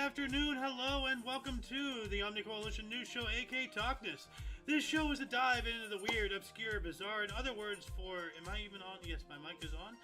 afternoon, hello, and welcome to the Omni Coalition News Show, aka TOCNS. This show is a dive into the weird, obscure, bizarre, in other words for... Am I even on? Yes, my mic is on.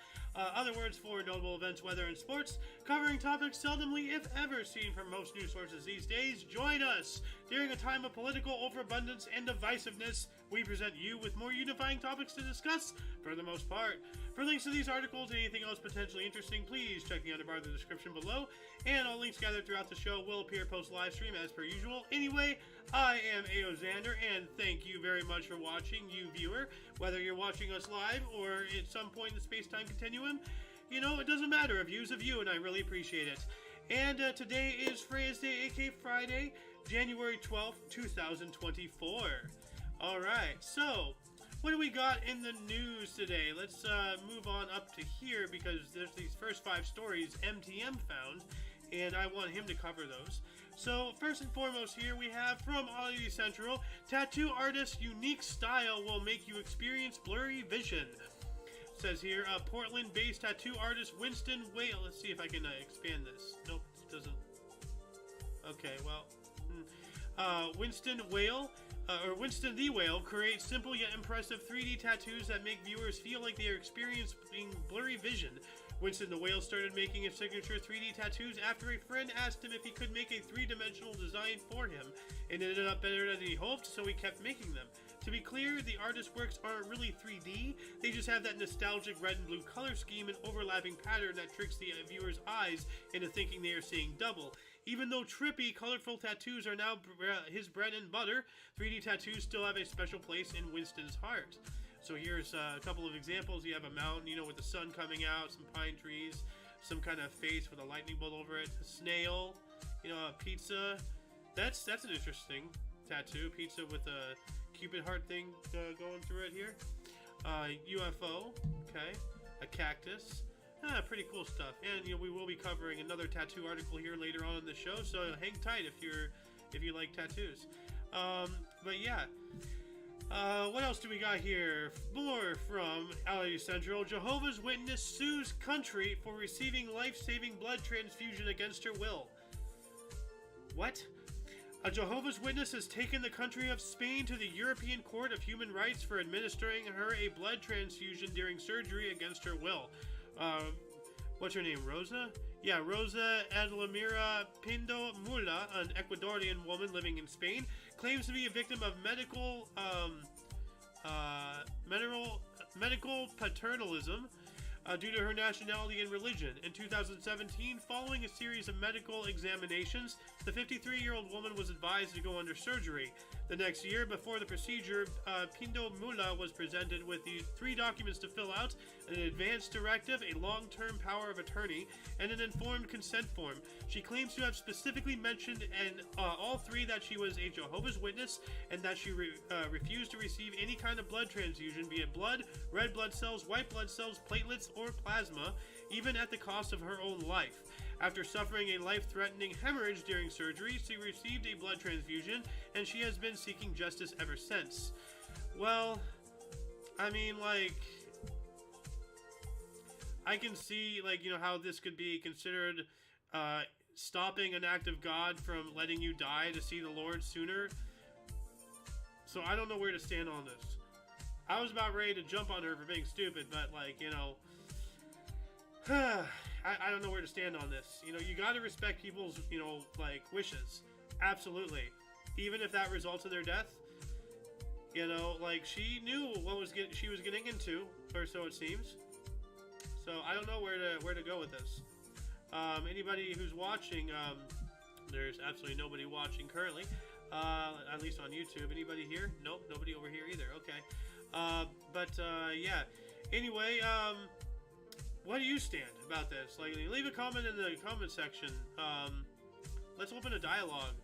Other words for notable events, weather, and sports, covering topics seldomly, if ever, seen from most news sources these days. Join us! During a time of political overabundance and divisiveness, we present you with more unifying topics to discuss, for the most part. For links to these articles and anything else potentially interesting, please check the underbar of the description below, and all links gathered throughout the show will appear post-live stream as per usual. Anyway, I am Xander, and thank you very much for watching, you viewer. Whether you're watching us live or at some point in the space-time continuum, you know, it doesn't matter. A view's a view, and I really appreciate it. And today is Freya's Day, aka Friday, January 12th, 2024. Alright, so, what do we got in the news today? Let's move on up to here, because there's these first 5 stories MTM found, and I want him to cover those. So, first and foremost here we have from Oddity Central, tattoo artist's unique style will make you experience blurry vision. Says here, Portland-based tattoo artist Winston Whale. Let's see if I can expand this. Nope, it doesn't. Okay, well, Winston the Whale creates simple yet impressive 3D tattoos that make viewers feel like they are experiencing blurry vision. Winston the Whale started making his signature 3D tattoos after a friend asked him if he could make a 3-dimensional design for him. It ended up better than he hoped, so he kept making them. To be clear, the artist's works aren't really 3D, they just have that nostalgic red and blue color scheme and overlapping pattern that tricks the viewer's eyes into thinking they are seeing double. Even though trippy, colorful tattoos are now his bread and butter, 3D tattoos still have a special place in Winston's heart. So here's a couple of examples. You have a mountain, you know, with the sun coming out, some pine trees, some kind of face with a lightning bolt over it, a snail, you know, a pizza. That's an interesting tattoo. Pizza with a Cupid heart thing going through it here. UFO, okay, a cactus. Pretty cool stuff. And you know, we will be covering another tattoo article here later on in the show, so hang tight if you like tattoos. But yeah. What else do we got here? More from Oddity Central. Jehovah's Witness sues country for receiving life-saving blood transfusion against her will. What? A Jehovah's Witness has taken the country of Spain to the European Court of Human Rights for administering her a blood transfusion during surgery against her will. What's her name? Rosa? Yeah, Rosa Adlamira Pindo Mula, an Ecuadorian woman living in Spain, claims to be a victim of medical paternalism due to her nationality and religion. In 2017, following a series of medical examinations, the 53-year-old woman was advised to go under surgery. The next year, before the procedure, Pindo Mula was presented with the 3 documents to fill out: an advance directive, a long-term power of attorney, and an informed consent form. She claims to have specifically mentioned in all 3 that she was a Jehovah's Witness and that she refused to receive any kind of blood transfusion, be it blood, red blood cells, white blood cells, platelets, or plasma, even at the cost of her own life. After suffering a life-threatening hemorrhage during surgery, she received a blood transfusion, and she has been seeking justice ever since. Well, I mean, like, I can see, like, you know, how this could be considered stopping an act of God from letting you die to see the Lord sooner. So I don't know where to stand on this. I was about ready to jump on her for being stupid, but, like, you know, I don't know where to stand on this. You know, you gotta respect people's, you know, like, wishes. Absolutely. Even if that results in their death. You know, like, she knew what she was getting into, or so it seems. So I don't know where to go with this. Anybody who's watching, there's absolutely nobody watching currently, at least on YouTube. Anybody here? Nope, nobody over here either. Okay. Yeah. Anyway, what do you stand about this? Like, leave a comment in the comment section. Let's open a dialogue.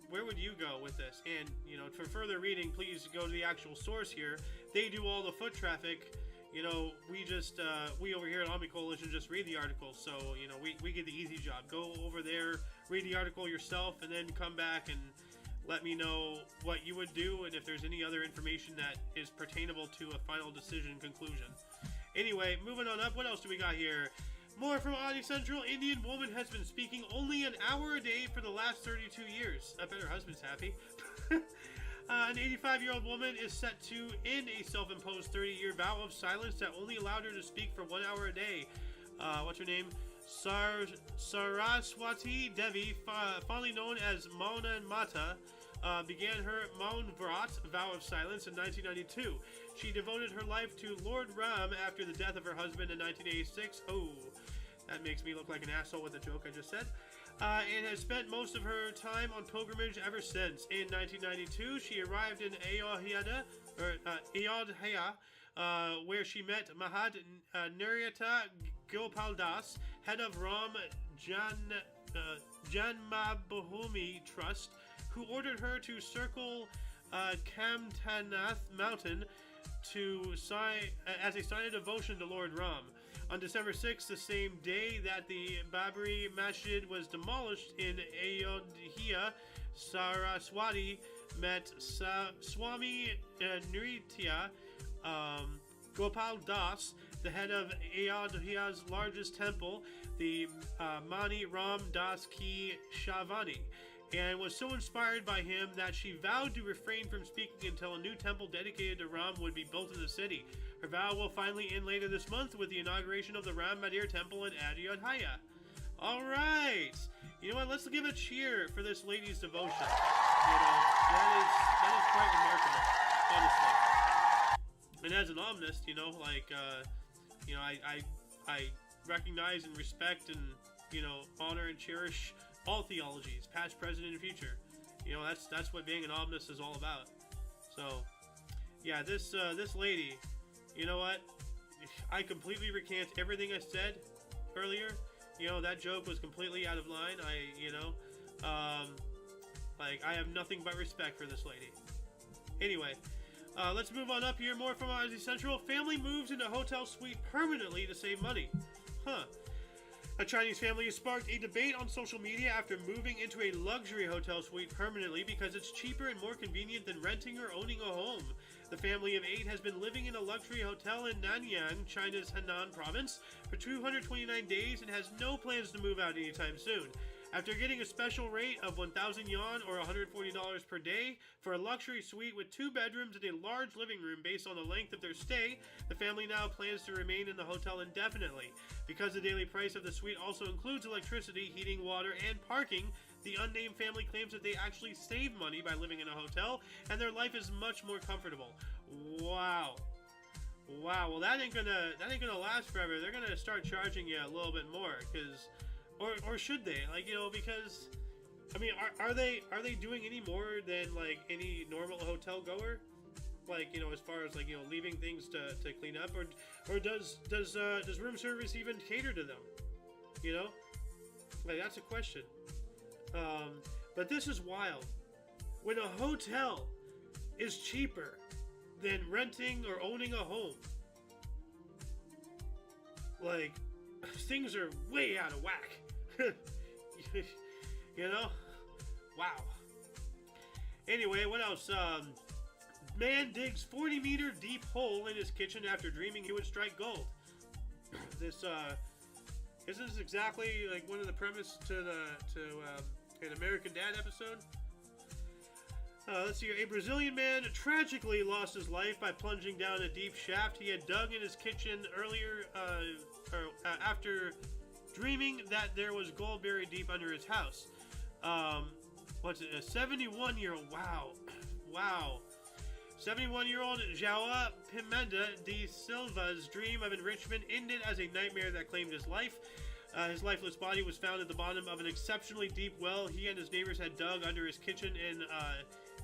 Where would you go with this? And, you know, for further reading, please go to the actual source here. They do all the foot traffic. You know, we over here at Omni Coalition just read the articles. So, you know, we get the easy job. Go over there, read the article yourself, and then come back and let me know what you would do and if there's any other information that is pertainable to a final decision conclusion. Anyway, moving on up, what else do we got here? More from Adi Central. Indian woman has been speaking only an hour a day for the last 32 years. I bet her husband's happy. An 85-year-old woman is set to end a self-imposed 30-year vow of silence that only allowed her to speak for 1 hour a day. What's her name? Saraswati Devi, fondly known as Mauna Mata, began her Maun Vrat vow of silence in 1992. She devoted her life to Lord Ram after the death of her husband in 1986. Oh, that makes me look like an asshole with the joke I just said. And has spent most of her time on pilgrimage ever since. In 1992, she arrived in Ayodhya, where she met Mahat Naryata Gopal Das, head of Ram Janmabhoomi Trust, who ordered her to circle Kamtanath Mountain as a sign of devotion to Lord Ram. On December 6th, the same day that the Babri Masjid was demolished in Ayodhya, Saraswati met Swami Nritya Gopal Das, the head of Ayodhya's largest temple, the Mani Ram Das Ki Shavani, and was so inspired by him that she vowed to refrain from speaking until a new temple dedicated to Ram would be built in the city. Her vow will finally end later this month with the inauguration of the Ram Mandir temple in Ayodhya. Alright! You know what, let's give a cheer for this lady's devotion. You know, that is quite remarkable, honestly. And as an omnist, you know, like, you know, I recognize and respect and, you know, honor and cherish all theologies, past, present, and future. You know, that's what being an omnist is all about. So, yeah, this lady, you know what? I completely recant everything I said earlier. You know, that joke was completely out of line. Like, I have nothing but respect for this lady. Anyway, let's move on up here. More from Aussie Central. Family moves into hotel suite permanently to save money. Huh. A Chinese family has sparked a debate on social media after moving into a luxury hotel suite permanently because it's cheaper and more convenient than renting or owning a home. The family of 8 has been living in a luxury hotel in Nanyang, China's Henan province, for 229 days and has no plans to move out anytime soon. After getting a special rate of 1,000 yuan or $140 per day for a luxury suite with 2 bedrooms and a large living room based on the length of their stay, the family now plans to remain in the hotel indefinitely. Because the daily price of the suite also includes electricity, heating, water, and parking, the unnamed family claims that they actually save money by living in a hotel, and their life is much more comfortable. Wow. Wow, well that ain't gonna last forever. They're gonna start charging you a little bit more, because... Or should they? Like, you know, because, I mean, are they doing any more than, like, any normal hotel goer? Like, you know, as far as, like, you know, leaving things to clean up? Or does room service even cater to them? You know? Like, that's a question. But this is wild. When a hotel is cheaper than renting or owning a home, like, things are way out of whack. You know? Wow. Anyway, what else? Man digs 40-meter deep hole in his kitchen after dreaming he would strike gold. This, isn't this exactly like one of the premise to an American Dad episode? Let's see here. A Brazilian man tragically lost his life by plunging down a deep shaft he had dug in his kitchen earlier, after dreaming that there was gold buried deep under his house. What's it? A 71-year-old. Wow. 71-year-old João Pimenta de Silva's dream of enrichment ended as a nightmare that claimed his life. His lifeless body was found at the bottom of an exceptionally deep well he and his neighbors had dug under his kitchen in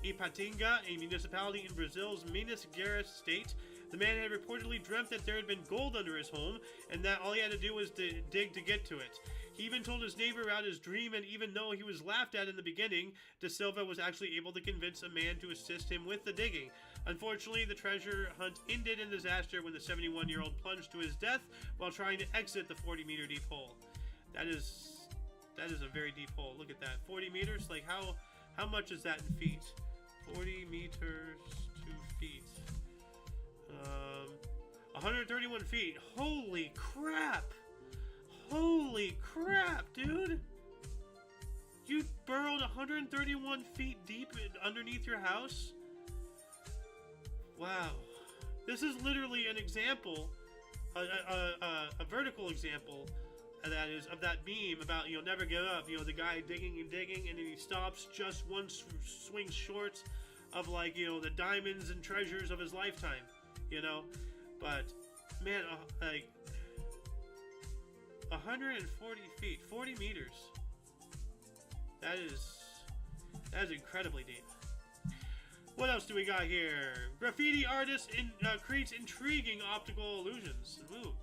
Ipatinga, a municipality in Brazil's Minas Gerais state. The man had reportedly dreamt that there had been gold under his home, and that all he had to do was to dig to get to it. He even told his neighbor about his dream, and even though he was laughed at in the beginning, De Silva was actually able to convince a man to assist him with the digging. Unfortunately, the treasure hunt ended in disaster when the 71-year-old plunged to his death while trying to exit the 40-meter deep hole. That is a very deep hole. Look at that. 40 meters? Like, how much is that in feet? 40 meters to feet. 131 feet. Holy crap! dude? You burrowed 131 feet deep underneath your house? Wow. This is literally an example, a vertical example, that is, of that meme about, never give up. The guy digging and digging, and then he stops just one swing short of, like, the diamonds and treasures of his lifetime, But, man, like, 140 feet, 40 meters. That is incredibly deep. What else do we got here? Graffiti artist creates intriguing optical illusions. Ooh.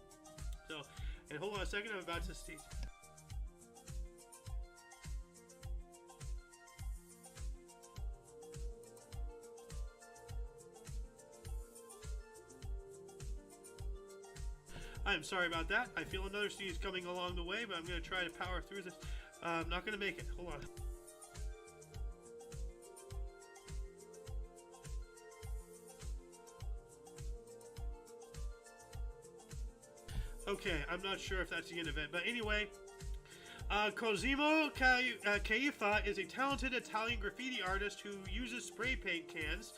So, and hold on a second, I'm about to see. I'm sorry about that. I feel another sneeze coming along the way, but I'm going to try to power through this. I'm not going to make it. Hold on. Okay, I'm not sure if that's the end of it, but anyway, Cosimo Caifa is a talented Italian graffiti artist who uses spray paint cans.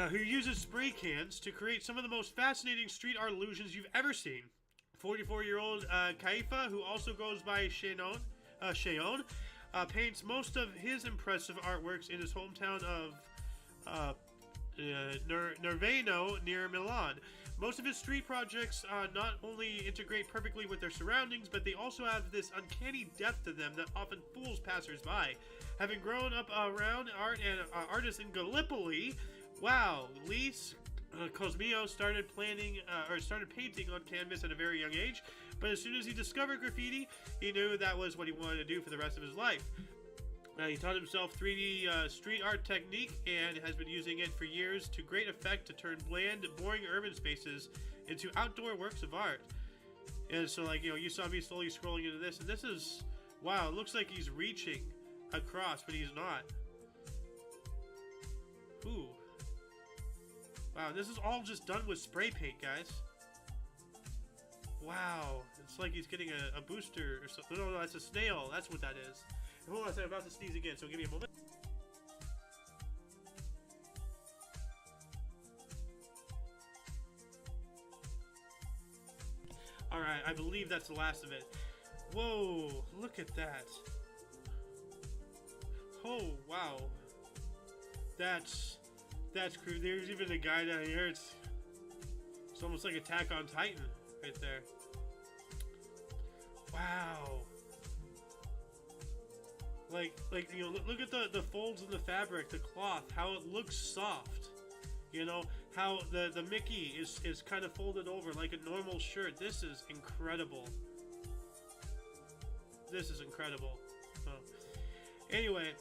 Who uses spray cans to create some of the most fascinating street art illusions you've ever seen. 44-year-old Caifa, who also goes by Sheon, paints most of his impressive artworks in his hometown of Nervano near Milan. Most of his street projects not only integrate perfectly with their surroundings, but they also have this uncanny depth to them that often fools passers-by. Having grown up around art and artists in Gallipoli, wow, Lise Cosmio started painting on canvas at a very young age, but as soon as he discovered graffiti, he knew that was what he wanted to do for the rest of his life. He taught himself 3D street art technique and has been using it for years to great effect to turn bland, boring urban spaces into outdoor works of art. And so, like, you saw me slowly scrolling into this, and this is, wow, it looks like he's reaching across, but he's not. Ooh. Wow, this is all just done with spray paint, guys. Wow, it's like he's getting a booster or something. No, that's a snail. That's what that is. Hold on a second, I'm about to sneeze again, so give me a moment. Alright, I believe that's the last of it. Whoa, look at that. Oh, wow. That's crazy. There's even a guy down here. It's almost like Attack on Titan right there. Wow. Like look at the folds in the fabric, the cloth, how it looks soft. How the Mickey is kind of folded over like a normal shirt. This is incredible. This is incredible. Oh. Anyway,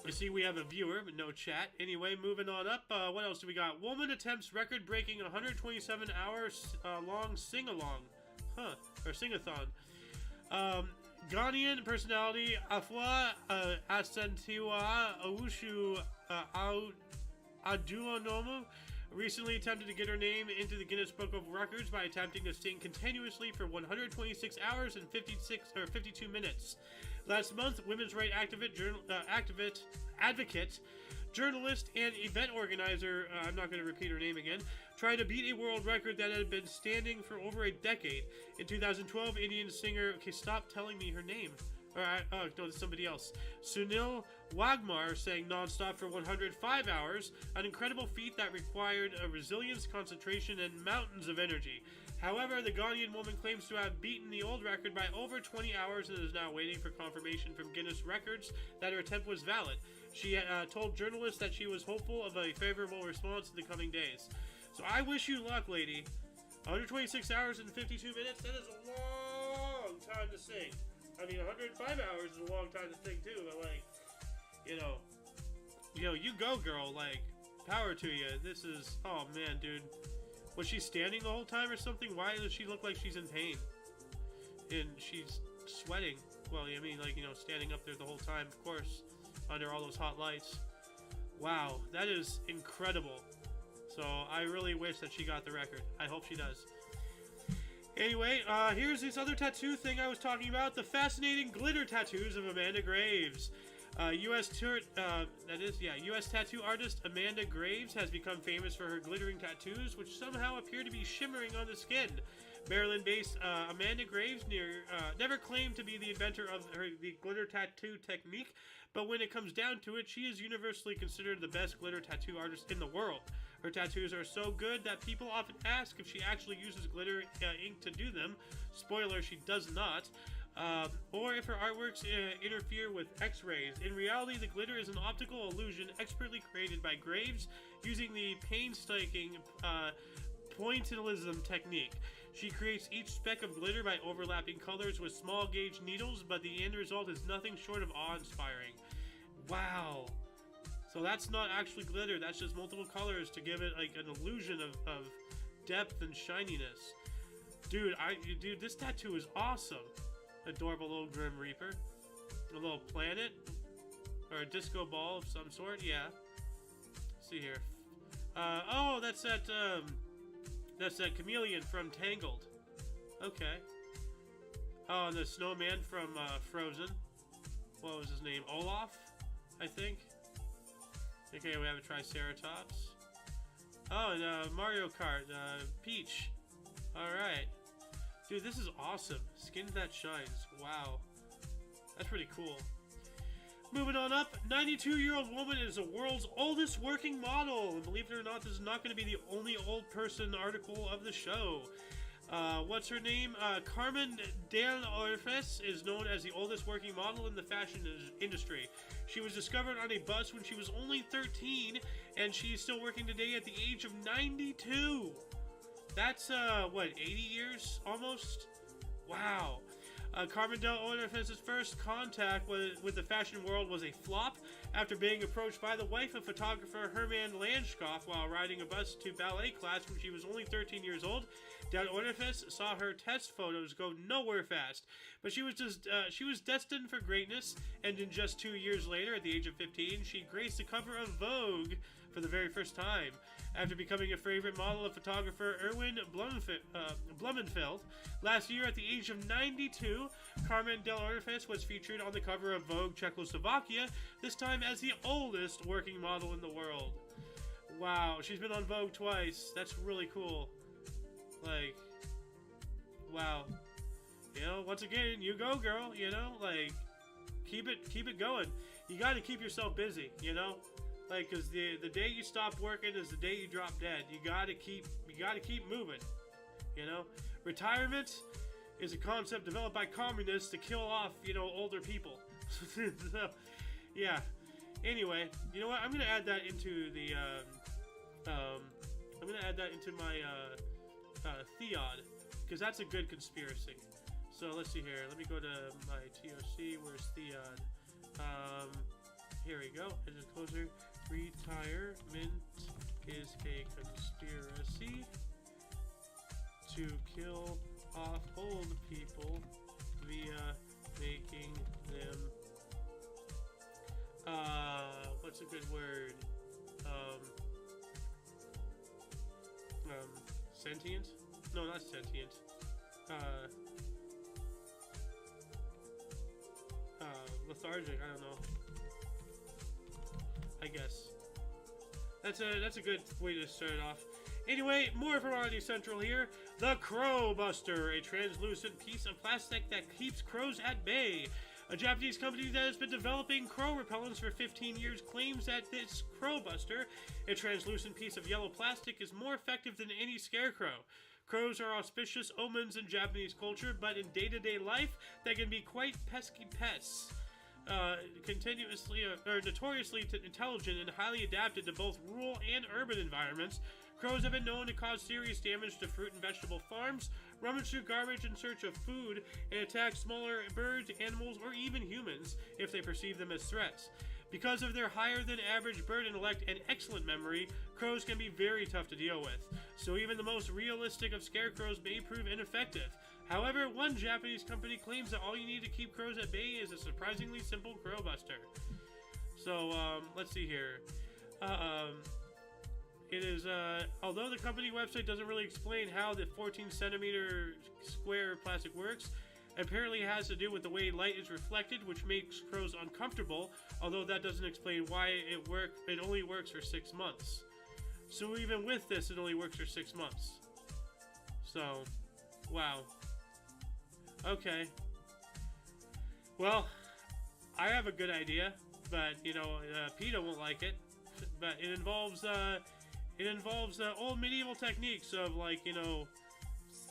I see we have a viewer, but no chat. Anyway, moving on up. What else do we got? Woman attempts record-breaking 127 hours long sing-along. Or sing-a-thon. Ghanaian personality Afua Asantewaa Owusu Aduonomo recently attempted to get her name into the Guinness Book of Records by attempting to sing continuously for 126 hours and 52 minutes. Last month, women's rights advocate, journalist, and event organizer, I'm not going to repeat her name again, tried to beat a world record that had been standing for over a decade. In 2012, Indian singer, okay, stop telling me her name. No, it's somebody else. Sunil Wagmar sang non-stop for 105 hours, an incredible feat that required a resilience, concentration, and mountains of energy. However, the Ghanaian woman claims to have beaten the old record by over 20 hours and is now waiting for confirmation from Guinness Records that her attempt was valid. She told journalists that she was hopeful of a favorable response in the coming days. So I wish you luck, lady. 126 hours and 52 minutes, that is a long time to sing. I mean, 105 hours is a long time to sing too, but like, you go, girl, like, power to you. This is, oh man, dude. Was she standing the whole time or something? Why does she look like she's in pain? And she's sweating. Well, I mean, like, standing up there the whole time, of course, under all those hot lights. Wow, that is incredible. So I really wish that she got the record. I hope she does. Anyway, here's this other tattoo thing I was talking about. The fascinating glitter tattoos of Amanda Graves. U.S. tattoo artist Amanda Graves has become famous for her glittering tattoos, which somehow appear to be shimmering on the skin. Maryland-based Amanda Graves never claimed to be the inventor of the glitter tattoo technique, but when it comes down to it, she is universally considered the best glitter tattoo artist in the world. Her tattoos are so good that people often ask if she actually uses glitter ink to do them. Spoiler, she does not. Or if her artworks interfere with X-rays. In reality, the glitter is an optical illusion expertly created by Graves using the painstaking pointillism technique. She creates each speck of glitter by overlapping colors with small gauge needles, but the end result is nothing short of awe-inspiring. Wow. So that's not actually glitter, that's just multiple colors to give it like an illusion of depth and shininess. Dude, this tattoo is awesome. Adorable little Grim Reaper. A little planet. Or a disco ball of some sort, yeah. Let's see here. Oh, that's that chameleon from Tangled. Okay. Oh, and the snowman from Frozen. What was his name? Olaf, I think. Okay, we have a Triceratops. Oh, and Mario Kart, Peach. Alright. Dude, this is awesome. Skin that shines. Wow. That's pretty cool. Moving on up, 92-year-old woman is the world's oldest working model. And believe it or not, this is not going to be the only old person article of the show. What's her name? Carmen Del Orfes is known as the oldest working model in the fashion industry. She was discovered on a bus when she was only 13, and she's still working today at the age of 92. That's, what, 80 years almost? Wow. Carmen Del Orfes' first contact with the fashion world was a flop after being approached by the wife of photographer Herman Landskopf while riding a bus to ballet class when she was only 13 years old. Del Orfes saw her test photos go nowhere fast, but she was destined for greatness, and in just 2 years later, at the age of 15, she graced the cover of Vogue for the very first time. After becoming a favorite model of photographer Erwin Blumenfeld, last year at the age of 92, Carmen Del Orfes was featured on the cover of Vogue Czechoslovakia, this time as the oldest working model in the world. Wow, she's been on Vogue twice. That's really cool. Like, wow. You know, once again, you go, girl. You know, like, keep it going. You got to keep yourself busy. You know. Like, cause the day you stop working is the day you drop dead. You gotta keep moving. You know, retirement is a concept developed by communists to kill off, you know, older people. So, yeah. Anyway, you know what? I'm gonna add that into the I'm gonna add that into my theod, because that's a good conspiracy. So let's see here. Let me go to my TOC. Where's theod? Here we go. And just closer. Retirement is a conspiracy to kill off old people via making them what's a good word? Sentient? No, not sentient. Lethargic, I don't know. I guess. That's a good way to start it off. Anyway, more Variety Central here. The Crow Buster, a translucent piece of plastic that keeps crows at bay. A Japanese company that has been developing crow repellents for 15 years claims that this Crow Buster, a translucent piece of yellow plastic, is more effective than any scarecrow. Crows are auspicious omens in Japanese culture, but in day-to-day life, they can be quite pesky pests. Notoriously intelligent and highly adapted to both rural and urban environments, crows have been known to cause serious damage to fruit and vegetable farms, rummage through garbage in search of food, and attack smaller birds, animals, or even humans if they perceive them as threats. Because of their higher than average bird intellect and excellent memory, crows can be very tough to deal with, so even the most realistic of scarecrows may prove ineffective. However, one Japanese company claims that all you need to keep crows at bay is a surprisingly simple crow buster. So, let's see here. it is, although the company website doesn't really explain how the 14 centimeter square plastic works, apparently it has to do with the way light is reflected, which makes crows uncomfortable, although that doesn't explain why it only works for 6 months. So even with this, it only works for 6 months. So, wow. Okay. Well, I have a good idea, but, you know, PETA won't like it. But it involves old medieval techniques of, like, you know,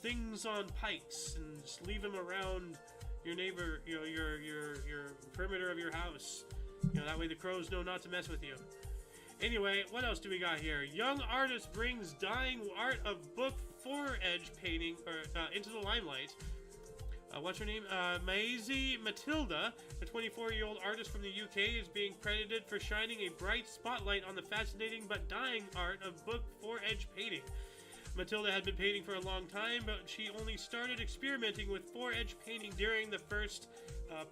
things on pikes and just leave them around your neighbor, you know, your perimeter of your house. You know, that way the crows know not to mess with you. Anyway, what else do we got here? Young artist brings dying art of book foredge painting into the limelight. What's her name? Maisie Matilda, a 24-year-old artist from the UK, is being credited for shining a bright spotlight on the fascinating but dying art of book foredge painting. Matilda had been painting for a long time, but she only started experimenting with foredge painting during the first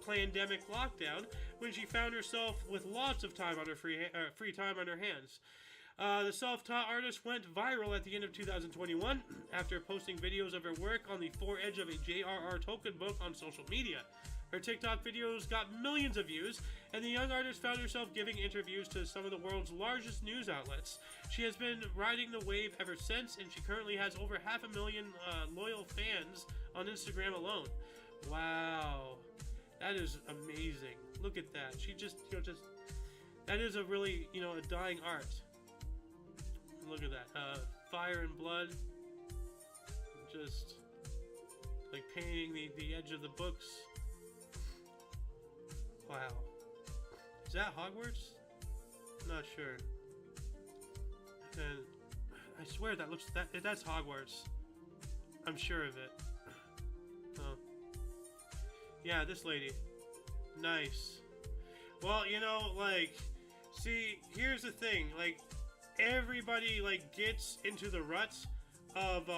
pandemic lockdown, when she found herself with lots of time on her free time on her hands. The self-taught artist went viral at the end of 2021 after posting videos of her work on the foredge of a J.R.R. Tolkien book on social media. Her TikTok videos got millions of views, and the young artist found herself giving interviews to some of the world's largest news outlets. She has been riding the wave ever since, and she currently has over 500,000 loyal fans on Instagram alone. Wow, that is amazing. Look at that. She just, you know, that is a really, you know, a dying art. Look at that. Fire and blood. Just like painting the edge of the books. Wow. Is that Hogwarts? Not sure. And I swear that's Hogwarts. I'm sure of it. Oh. Yeah, this lady. Nice. Well, you know, like, see, here's the thing, like, everybody, like, gets into the ruts of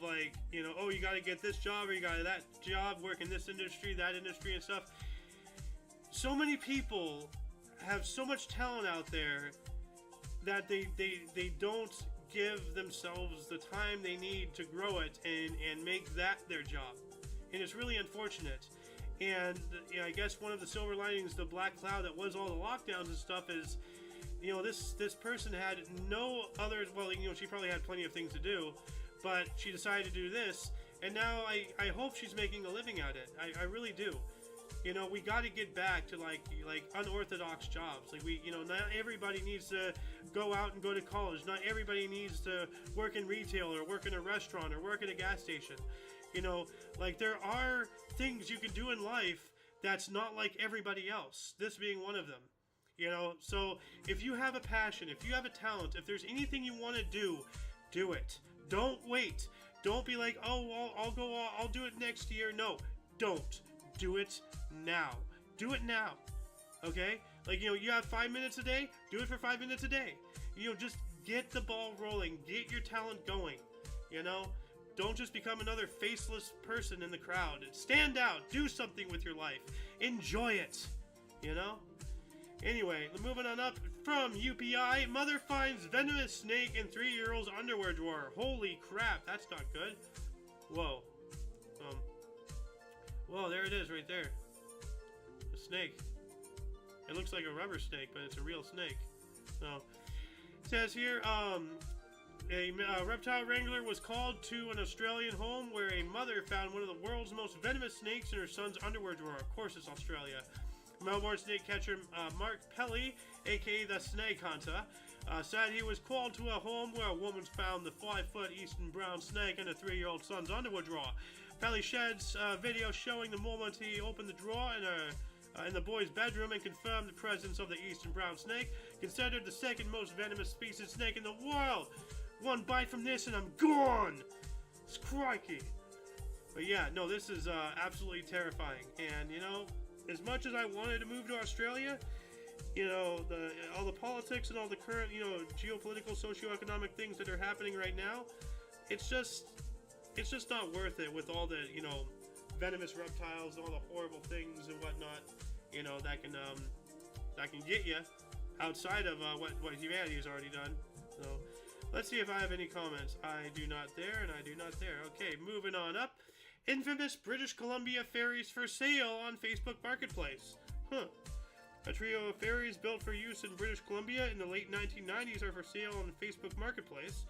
like, you know, oh, you gotta get this job, or you got that job, work in this industry, that industry, and stuff. So many people have so much talent out there that they don't give themselves the time they need to grow it and make that their job. And it's really unfortunate. And, you know, I guess one of the silver linings, the black cloud that was all the lockdowns and stuff, is, you know, this person had no other, well, you know, she probably had plenty of things to do, but she decided to do this, and now I hope she's making a living at it. I really do. You know, we got to get back to like unorthodox jobs. Like, we, you know, not everybody needs to go out and go to college. Not everybody needs to work in retail or work in a restaurant or work at a gas station. You know, like, there are things you can do in life that's not like everybody else. This being one of them. You know, so if you have a passion, if you have a talent, if there's anything you want to do, do it. Don't wait. Don't be like, oh, I'll do it next year. No, don't. Do it now. Do it now. Okay? Like, you know, you have 5 minutes a day, do it for 5 minutes a day. You know, just get the ball rolling. Get your talent going. You know? Don't just become another faceless person in the crowd. Stand out. Do something with your life. Enjoy it. You know? Anyway, moving on up from UPI, mother finds venomous snake in 3-year-old's underwear drawer. Holy crap, that's not good. Whoa. Whoa, there it is right there. A snake. It looks like a rubber snake, but it's a real snake. So, it says here, a reptile wrangler was called to an Australian home where a mother found one of the world's most venomous snakes in her son's underwear drawer. Of course, it's Australia. Melbourne snake catcher Mark Pelly, aka the Snake Hunter, said he was called to a home where a woman found the 5-foot eastern brown snake in a 3-year-old son's underwear drawer. Pelly sheds video showing the moment he opened the drawer in the boy's bedroom and confirmed the presence of the eastern brown snake, considered the second most venomous species snake in the world. One bite from this and I'm gone. It's crikey. But yeah, no, this is absolutely terrifying. And, you know, as much as I wanted to move to Australia, you know, all the politics and all the current, you know, geopolitical, socioeconomic things that are happening right now, it's just not worth it with all the, you know, venomous reptiles and all the horrible things and whatnot, you know, that can get you outside of what humanity has already done. So Let's see if I have any comments. I do not there, and I do not there. Okay, moving on up. Infamous British Columbia ferries for sale on Facebook Marketplace. Huh. A trio of ferries built for use in British Columbia in the late 1990s are for sale on Facebook Marketplace.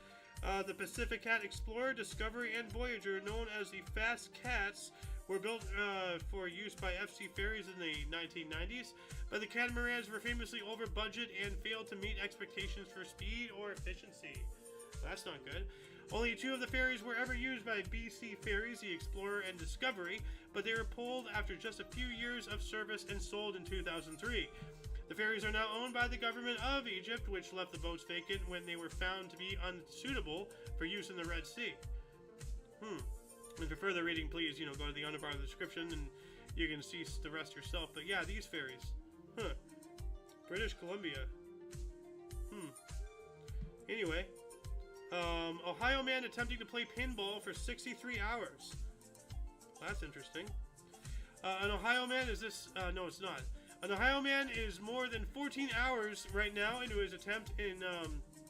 The Pacific Cat Explorer, Discovery, and Voyager, known as the Fast Cats, were built for use by FC Ferries in the 1990s, but the catamarans were famously over budget and failed to meet expectations for speed or efficiency. That's not good. Only 2 of the ferries were ever used by BC Ferries, the Explorer and Discovery, but they were pulled after just a few years of service and sold in 2003. The ferries are now owned by the government of Egypt, which left the boats vacant when they were found to be unsuitable for use in the Red Sea. And for further reading, please, go to the underbar of the description and you can see the rest yourself. But yeah, these ferries. British Columbia. Anyway. Ohio man attempting to play pinball for 63 hours. That's interesting. An Ohio man is this... no, it's not. An Ohio man is more than 14 hours right now into his attempt in,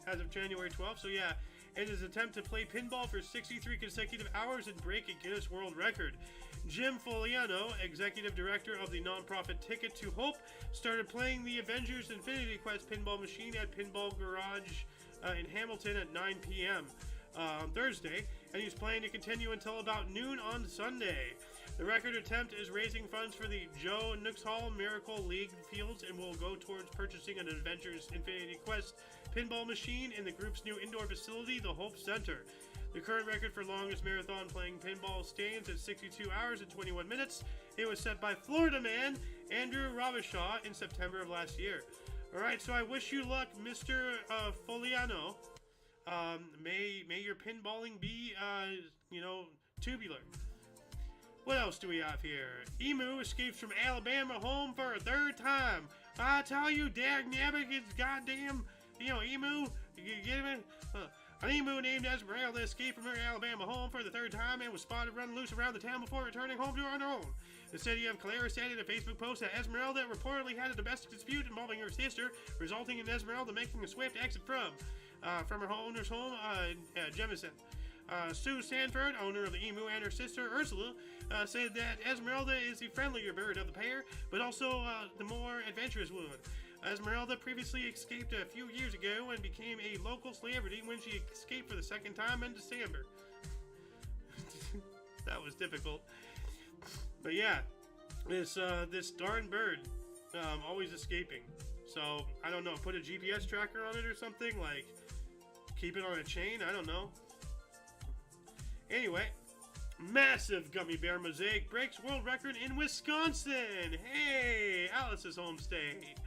as of January 12th. So yeah, in his attempt to play pinball for 63 consecutive hours and break a Guinness World Record. Jim Foliano, executive director of the nonprofit Ticket to Hope, started playing the Avengers Infinity Quest pinball machine at Pinball Garage in Hamilton at 9 p.m. On Thursday, and he's planning to continue until about noon on Sunday. The record attempt is raising funds for the Joe Nuxhall Miracle League Fields and will go towards purchasing an Avengers Infinity Quest pinball machine in the group's new indoor facility, the Hope Center. The current record for longest marathon playing pinball stands at 62 hours and 21 minutes. It was set by Florida man Andrew Ravashaw in September of last year. Alright, so I wish you luck, Mr. Foliano. May your pinballing be, tubular. What else do we have here? Emu escapes from Alabama home for a 3rd time. I tell you, dagnabbit, it's goddamn, emu. You get him? An emu named Esmeralda escaped from her Alabama home for the 3rd time and was spotted running loose around the town before returning home to her own. The city of Calera said in a Facebook post that Esmeralda reportedly had a domestic dispute involving her sister, resulting in Esmeralda making a swift exit from her owner's home, Jemison. Sue Sanford, owner of the emu, and her sister Ursula said that Esmeralda is the friendlier bird of the pair, but also the more adventurous one. Esmeralda previously escaped a few years ago and became a local celebrity when she escaped for the 2nd time in December. That was difficult. But yeah, this darn bird always escaping. So, I don't know, put a GPS tracker on it or something, like keep it on a chain, I don't know. Anyway, massive gummy bear mosaic breaks world record in Wisconsin. Hey, Alice's home state.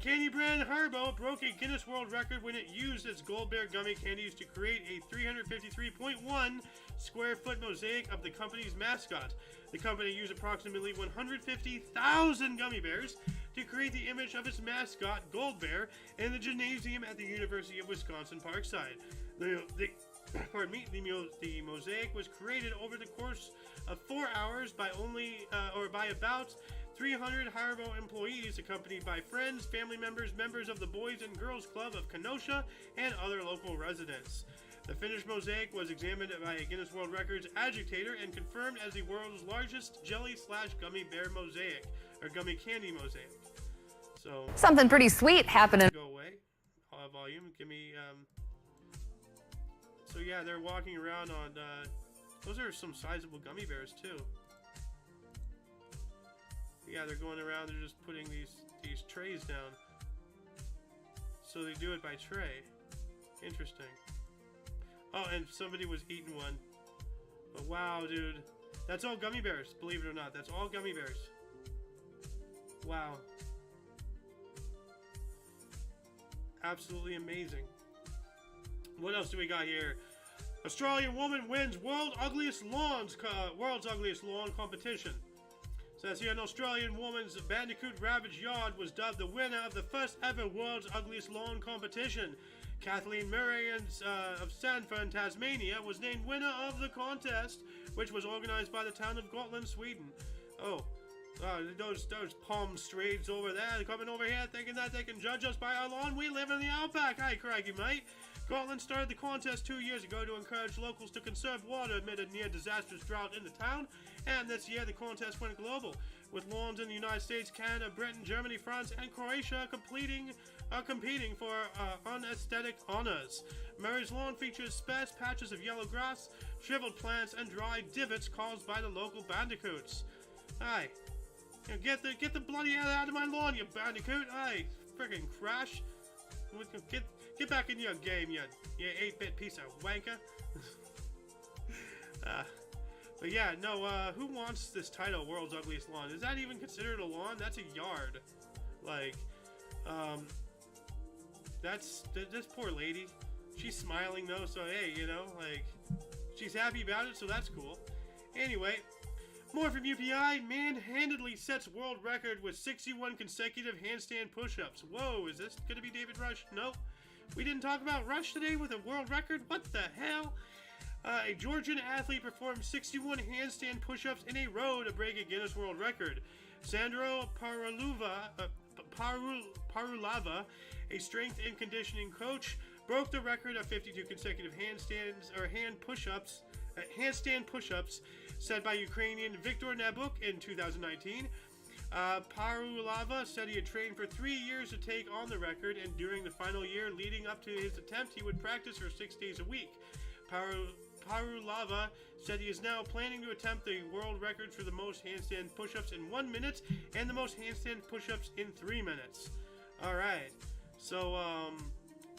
Candy brand Haribo broke a Guinness World Record when it used its Gold Bear gummy candies to create a 353.1 square foot mosaic of the company's mascot. The company used approximately 150,000 gummy bears to create the image of its mascot, Gold Bear, in the gymnasium at the University of Wisconsin Parkside. The mosaic was created over the course of 4 hours by about 300 Haribo employees, accompanied by friends, family members, members of the Boys and Girls Club of Kenosha, and other local residents. The finished mosaic was examined by a Guinness World Records agitator and confirmed as the world's largest jelly/gummy bear mosaic, or gummy candy mosaic. So something pretty sweet happening. Go away. Volume. Give me. So yeah, they're walking around on. Those are some sizable gummy bears too. Yeah, they're going around. They're just putting these trays down. So they do it by tray. Interesting. Oh, and somebody was eating one. But wow, dude. That's all gummy bears, believe it or not. That's all gummy bears. Wow. Absolutely amazing. What else do we got here? Australian woman wins world's ugliest lawn competition. Says here, an Australian woman's Bandicoot Ravage yard was dubbed the winner of the first ever world's ugliest lawn competition. Kathleen Murray of Sandford, Tasmania, was named winner of the contest, which was organized by the town of Gotland, Sweden. Oh, those palm strays over there coming over here thinking that they can judge us by our lawn. We live in the outback. Hey, crikey, mate. Scotland started the contest 2 years ago to encourage locals to conserve water amid a near disastrous drought in the town, and this year the contest went global, with lawns in the United States, Canada, Britain, Germany, France, and Croatia competing for unaesthetic honors. Murray's lawn features sparse patches of yellow grass, shriveled plants, and dry divots caused by the local bandicoots. Aye. Get the bloody hell out of my lawn, you bandicoot! Aye, friggin' crash! Get back in your game, you 8-bit piece of wanker! But yeah, no, who wants this title, World's Ugliest Lawn? Is that even considered a lawn? That's a yard. Like, this poor lady. She's smiling though, so hey, you know, like, she's happy about it, so that's cool. Anyway, more from UPI. Man handedly sets world record with 61 consecutive handstand push-ups. Whoa, is this gonna be David Rush? Nope. We didn't talk about Rush today with a world record? What the hell? A Georgian athlete performed 61 handstand push-ups in a row to break a Guinness World Record. Sandro Parulava, a strength and conditioning coach, broke the record of 52 consecutive handstand push-ups set by Ukrainian Viktor Nabuk in 2019. Parulava said he had trained for 3 years to take on the record, and during the final year leading up to his attempt, he would practice for 6 days a week. Parulava said he is now planning to attempt the world record for the most handstand push-ups in 1 minute and the most handstand push-ups in 3 minutes. Alright, so,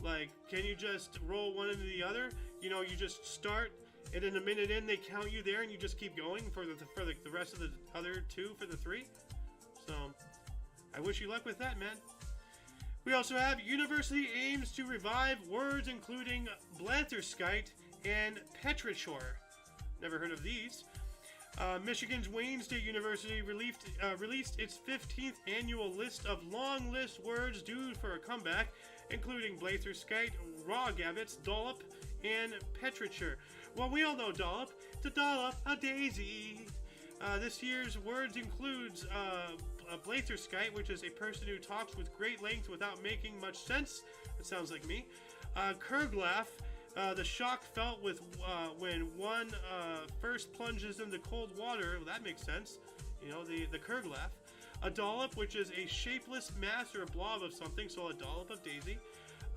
like, can you just roll one into the other? You know, you just start, and then a minute in, they count you there, and you just keep going for the rest of the other 2 for the 3. So, I wish you luck with that, man. We also have University aims to revive words including blatherskite and petrichor. Never heard of these. Michigan's Wayne State University released its 15th annual list of long list words due for a comeback, including blatherskite, rawgabbits, dollop, and petrichor. Well, we all know dollop. It's a dollop, a daisy. This year's words includes blatherskite, which is a person who talks with great length without making much sense. That sounds like me. Kerglaff, the shock felt with when one first plunges into cold water. Well, that makes sense. You know, the Kerglaff. A dollop, which is a shapeless mass or a blob of something, so a dollop of daisy.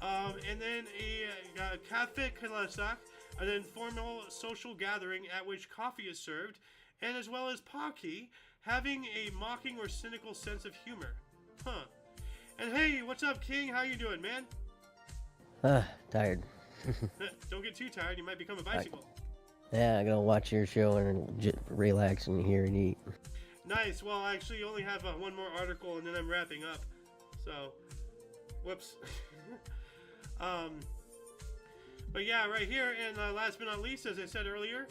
And then a cafe kalasak, an informal social gathering at which coffee is served, and as well as Pocky, having a mocking or cynical sense of humor. Huh. And hey, what's up, King? How you doing, man? Tired. Don't get too tired, you might become a bicycle. Yeah, I'm gonna watch your show and just relax and hear and eat. Nice. Well, I actually only have one more article and then I'm wrapping up. So, whoops. But yeah, right here, and last but not least, as I said earlier,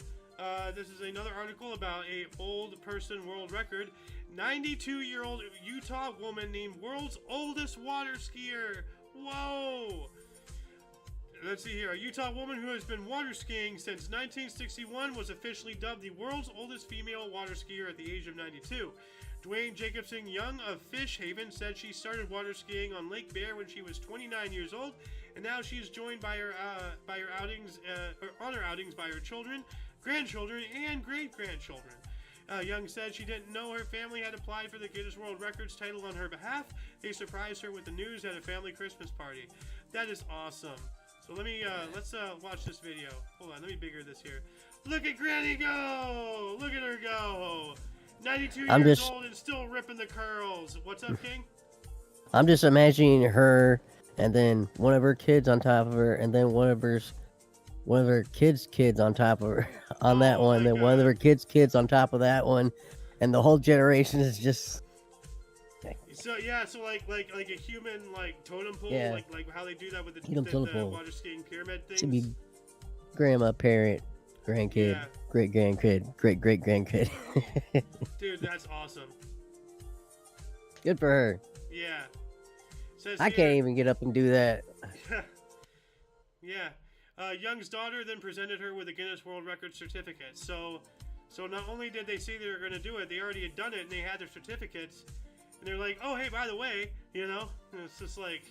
this is another article about a old person world record. 92-year-old Utah woman named world's oldest water skier. Whoa! Let's see here. A Utah woman who has been water skiing since 1961 was officially dubbed the world's oldest female water skier at the age of 92. Dwayne Jacobson Young of Fish Haven said she started water skiing on Lake Bear when she was 29 years old, and now she's joined by her outings by her children, grandchildren, and great-grandchildren. Young said she didn't know her family had applied for the Guinness World Records title on her behalf. They surprised her with the news at a family Christmas party. That is awesome. So let's watch this video. Hold on, let me bigger this here. Look at Granny go! Look at her go! 92 years old and still ripping the curls. What's up, King? I'm just imagining her, and then one of her kids on top of her, and then one of her kids on top of her on that one, then one of her kids on top of that one, and the whole generation is just. So yeah, so like a human totem pole, yeah. like how they do that with the water skiing pyramid things. Should be grandma, parent, grandkid, yeah. Great grandkid, great grandkid. Dude, that's awesome. Good for her. Yeah. I can't even get up and do that. Yeah. Young's daughter then presented her with a Guinness World Records certificate. So not only did they say they were going to do it, they already had done it and they had their certificates. And they're like, oh, hey, by the way, you know, and it's just like,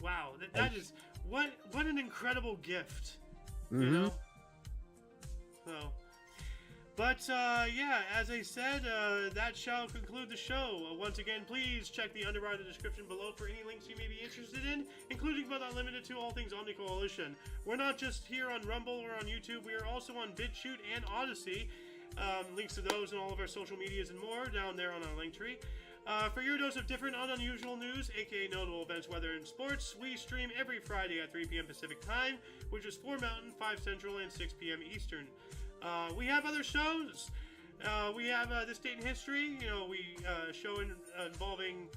wow, that is what an incredible gift, Mm-hmm. you know. So, but yeah, as I said, that shall conclude the show. Once again, please check the underbar in the description below for any links you may be interested in, including but not limited to all things Omni Coalition. We're not just here on Rumble or on YouTube, we are also on BitChute and Odyssey. Links to those and all of our social medias and more down there on our link tree. For your dose of different and unusual news, aka notable events, weather, and sports, we stream every Friday at 3 p.m. Pacific Time, which is 4 Mountain, 5 Central, and 6 p.m. Eastern. We have other shows. We have This Date in History. You know, we show involving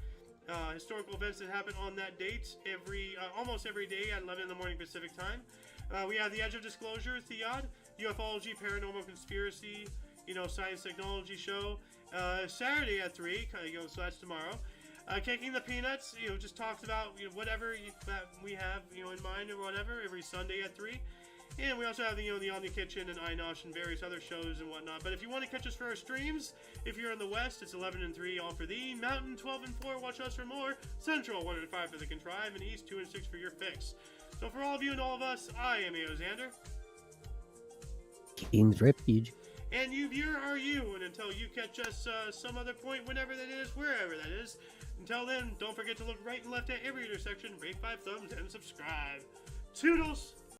historical events that happen on that date almost every day at 11 in the morning Pacific Time. We have The Edge of Disclosure, Theod, ufology, paranormal conspiracy, you know, science technology show. Saturday at 3, so that's tomorrow. Kicking the Peanuts, you know, just talks about, you know, whatever that we have, you know, in mind or whatever, every Sunday at 3. And we also have, you know, the Omni Kitchen and iNosh and various other shows and whatnot. But if you want to catch us for our streams, if you're in the West, it's 11 and 3, all for thee. Mountain, 12 and 4, watch us for more. Central, 1 and 5 for the Contrive. And East, 2 and 6 for your fix. So for all of you and all of us, I am Xander. King's Refuge. And you, viewer, are you. And until you catch us some other point, whenever that is, wherever that is. Until then, don't forget to look right and left at every intersection, rate 5 thumbs, and subscribe. Toodles!